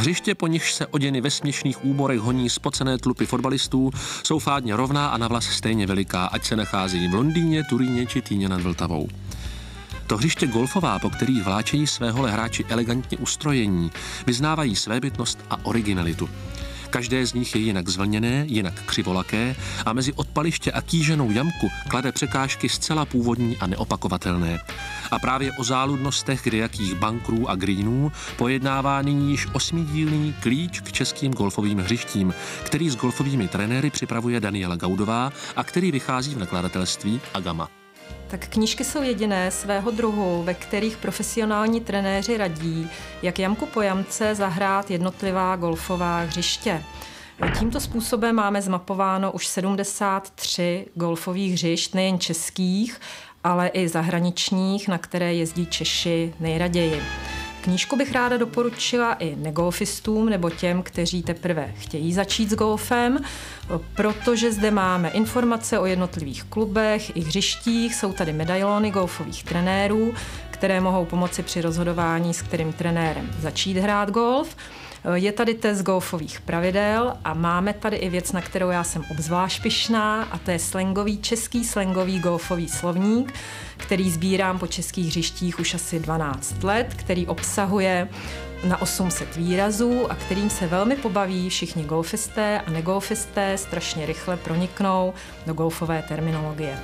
Hřiště, po nichž se oděny ve směšných úborech honí spocené tlupy fotbalistů, jsou fádně rovná a na vlas stejně veliká, ať se nacházejí v Londýně, Turíně či Týně nad Vltavou. To hřiště golfová, po kterých vláčejí své hole hráči elegantně ustrojení, vyznávají svébytnost a originalitu. Každé z nich je jinak zvlněné, jinak křivolaké a mezi odpaliště a kýženou jamku klade překážky zcela původní a neopakovatelné. A právě o záludnostech kdejakých bankrů a greenů pojednává nyní již 8dílný Klíč k českým golfovým hřištím, který s golfovými trenéry připravuje Daniela Gaudová a který vychází v nakladatelství Agama. Tak knížky jsou jediné svého druhu, ve kterých profesionální trenéři radí, jak jamku po jamce zahrát jednotlivá golfová hřiště. Tímto způsobem máme zmapováno už 73 golfových hřišť, nejen českých, ale i zahraničních, na které jezdí Češi nejraději. Knížku bych ráda doporučila i negolfistům nebo těm, kteří teprve chtějí začít s golfem, protože zde máme informace o jednotlivých klubech i hřištích, jsou tady medailony golfových trenérů, které mohou pomoci při rozhodování, s kterým trenérem začít hrát golf. Je tady test golfových pravidel a máme tady i věc, na kterou já jsem obzvlášť pyšná, a to je český slangový golfový slovník, který sbírám po českých hřištích už asi 12 let, který obsahuje na 800 výrazů a kterým se velmi pobaví všichni golfisté a negolfisté, strašně rychle proniknou do golfové terminologie.